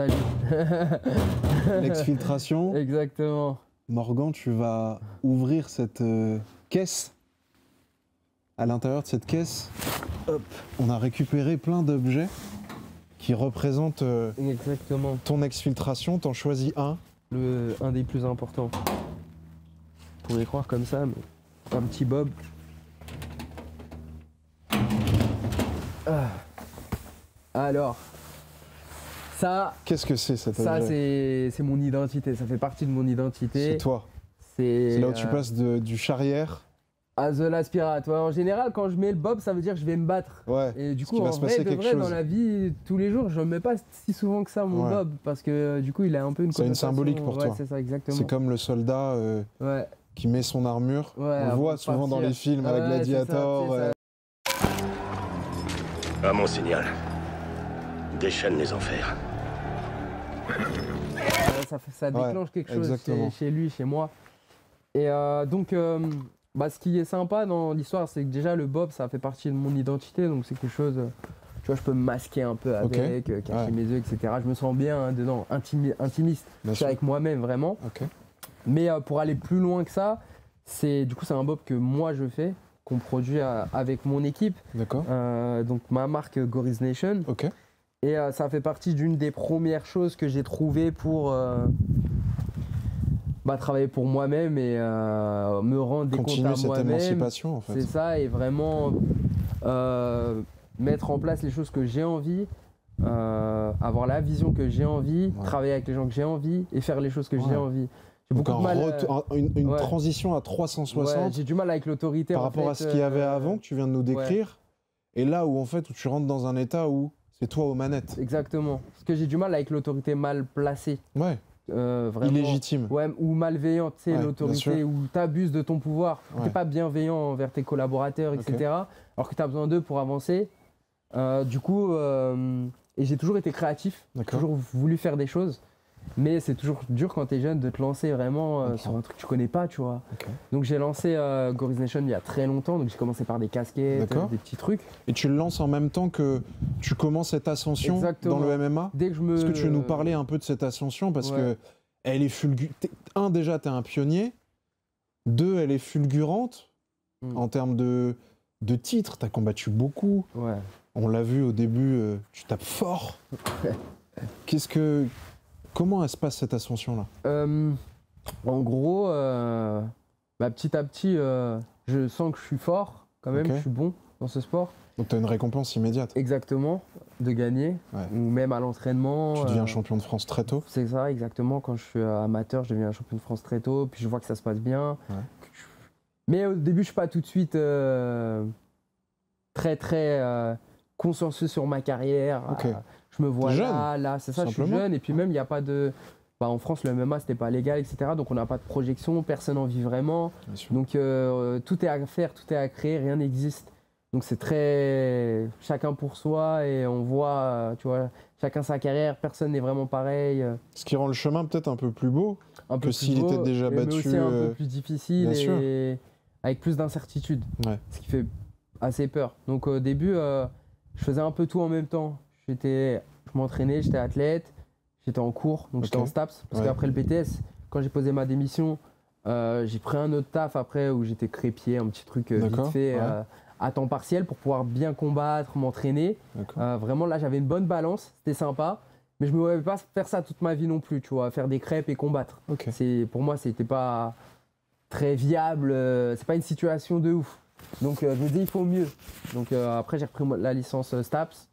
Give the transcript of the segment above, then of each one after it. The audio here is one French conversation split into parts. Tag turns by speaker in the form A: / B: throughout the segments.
A: Salut.
B: L'exfiltration.
A: Exactement.
B: Morgan, tu vas ouvrir cette caisse. À l'intérieur de cette caisse, hop, on a récupéré plein d'objets qui représentent
A: Exactement.
B: ton exfiltration. T'en choisis un.
A: Un des plus importants. Vous pourriez croire comme ça, mais un petit bob. Ah. Alors, ça...
B: Qu'est-ce que c'est cet
A: Ça,
B: objet?
A: c'est mon identité, ça fait partie de mon identité.
B: C'est toi.
A: C'est
B: C'est là où tu passes du charrière.
A: à The Last Pirate. Ouais, en général, quand je mets le bob, ça veut dire que je vais me battre.
B: Ouais.
A: Et du
B: Parce
A: coup,
B: qu'il va
A: en
B: se
A: vrai,
B: passer
A: de
B: quelque
A: vrai, dans
B: chose.
A: la vie, tous les jours, je ne mets pas si souvent que ça mon
B: Ouais.
A: bob. Parce que du coup, il a un peu une
B: C'est une
A: connotation.
B: symbolique pour
A: ouais,
B: toi.
A: c'est ça, exactement.
B: C'est comme le soldat
A: Ouais.
B: qui met son armure.
A: Ouais,
B: On le
A: avant
B: voit
A: de
B: souvent dans
A: partir.
B: les films avec
A: Ouais, c'est ça,
B: Gladiator.
A: c'est ça.
C: À mon signal. Déchaîne les enfers.
A: Ça déclenche quelque chose
B: exactement.
A: chez lui, chez moi. Et donc, ce qui est sympa dans l'histoire, c'est que déjà le bob, ça fait partie de mon identité, donc c'est quelque chose, tu vois, je peux me masquer un peu avec, cacher mes yeux, etc. Je me sens bien dedans, intimiste. Je suis avec moi-même vraiment.
B: Ok.
A: Mais pour aller plus loin que ça, c'est un bob que moi je fais, qu'on produit avec mon équipe.
B: D'accord.
A: Donc ma marque Goris Nation.
B: Ok.
A: Et ça fait partie d'une des premières choses que j'ai trouvées pour travailler pour moi-même et me rendre des comptes
B: Continuer
A: à
B: cette
A: moi-même.
B: émancipation en fait.
A: C'est ça, et vraiment mettre en place les choses que j'ai envie, avoir la vision que j'ai envie, travailler avec les gens que j'ai envie et faire les choses que j'ai envie. J'ai
B: Donc
A: beaucoup de mal.
B: une transition à 360
A: Ouais, j'ai du mal avec l'autorité.
B: par rapport à ce qu'il y avait avant que tu viens de nous décrire. Et là où où tu rentres dans un état où c'est toi aux manettes.
A: Exactement. Parce que j'ai du mal avec l'autorité mal placée.
B: Ouais.
A: Vraiment,
B: illégitime.
A: Ouais, ou malveillante, tu sais, l'autorité où tu abuses de ton pouvoir, tu n'es pas bienveillant envers tes collaborateurs, etc. Alors que tu as besoin d'eux pour avancer. Et j'ai toujours été créatif, toujours voulu faire des choses. Mais c'est toujours dur quand tu es jeune de te lancer vraiment sur un truc que tu connais pas, tu vois. Donc j'ai lancé Goris Nation il y a très longtemps, donc j'ai commencé par des casquettes, des petits trucs.
B: Et tu le lances en même temps que tu commences cette ascension dans le MMA.
A: Dès que je me...
B: Est-ce que tu veux nous parler un peu de cette ascension parce que elle est fulgurante. Déjà, tu es un pionnier. 2, elle est fulgurante en termes de titres. Tu as combattu beaucoup.
A: Ouais.
B: On l'a vu au début, tu tapes fort. Comment elle se passe cette ascension-là?
A: En gros, petit à petit, je sens que je suis fort quand même, je suis bon dans ce sport.
B: Donc tu as une récompense immédiate.
A: Exactement, de gagner, ou même à l'entraînement.
B: Tu deviens champion de France très tôt.
A: C'est ça, exactement. Quand je suis amateur, je deviens champion de France très tôt, puis je vois que ça se passe bien. Mais au début, je suis pas tout de suite très consciencieux sur ma carrière. Je me vois là, c'est ça, je suis jeune. Et puis même, il n'y a pas de... en France, le MMA, c'était pas légal, etc. Donc on n'a pas de projection, personne n'en vit vraiment. Donc tout est à faire, tout est à créer, rien n'existe. Donc c'est très... chacun pour soi et on voit, tu vois, chacun sa carrière, personne n'est vraiment pareil.
B: Ce qui rend le chemin peut-être un peu plus beau que s'il était déjà battu.
A: Mais aussi un peu plus difficile et avec plus d'incertitude. Ce qui fait assez peur. Donc au début, je faisais un peu tout en même temps. Je m'entraînais, j'étais athlète, j'étais en cours, donc j'étais en STAPS. Parce qu'après le BTS, quand j'ai posé ma démission, j'ai pris un autre taf après où j'étais crépier, un petit truc vite fait à temps partiel pour pouvoir bien combattre, m'entraîner. Vraiment là, j'avais une bonne balance, c'était sympa. Mais je ne me voyais pas faire ça toute ma vie non plus, tu vois, faire des crêpes et combattre. Pour moi, c'était pas très viable, c'est pas une situation de ouf. Donc je me dis, il faut mieux. Donc après, j'ai repris la licence STAPS.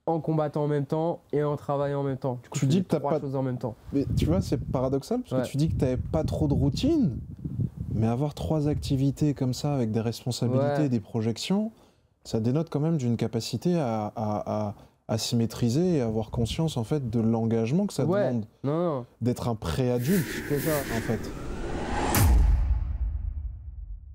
A: En combattant en même temps et en travaillant en même temps. Du coup,
B: tu dis que tu n'as
A: pas choses en même temps.
B: Mais tu vois, c'est paradoxal parce que tu dis que tu n'avais pas trop de routine, mais avoir 3 activités comme ça avec des responsabilités, des projections, ça dénote quand même d'une capacité à s'y maîtriser et avoir conscience en fait de l'engagement que ça demande. D'être un pré-adulte.
A: C'est ça.
B: En fait.